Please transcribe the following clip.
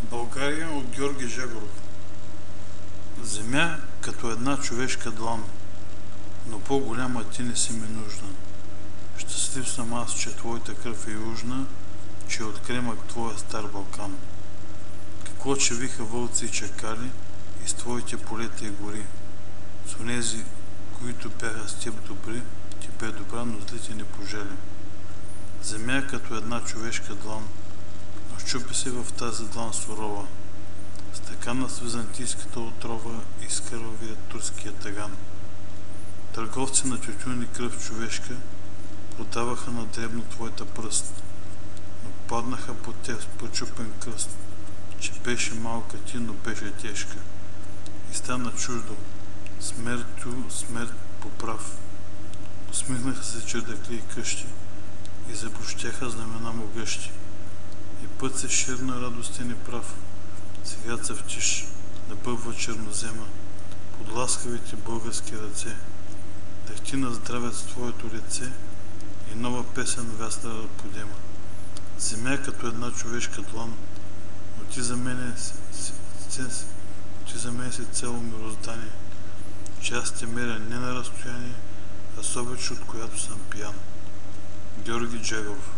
България от Георги Жегоров. Земя като една човешка длан, но по-голяма ти не си ми нужна. Щастлив съм аз, че твоята кръв е южна, че от кремък твоя стар Балкан. Какво че виха вълци и чакали из твоите полета и гори. С онези, които бяха с теб добри, ти бе добра, но злите не пожали. Земя като една човешка длан, но щупи се в тази длан сурова. Стакана с византийската отрова и с кървавия турския таган. Търговци на тютюн и кръв човешка продаваха на дребно твоята пръст, но паднаха под тях с почупен кръст, че беше малка ти, но беше тежка. И стана чуждо, смърт поправ. Усмихнаха се чердакли и къщи и заблощяха знамена могъщи. И път се ширна радостен и прав. Сега цъфтиш, напъвва чернозема под ласкавите български ръце. Дъхти на здраве с твоето лице и нова песен вястра да подема. Земя като една човешка длан, но ти за мен си цяло мироздание, че аз те меря не на разстояние, а с обич, от която съм пиян. Георги Джегоров.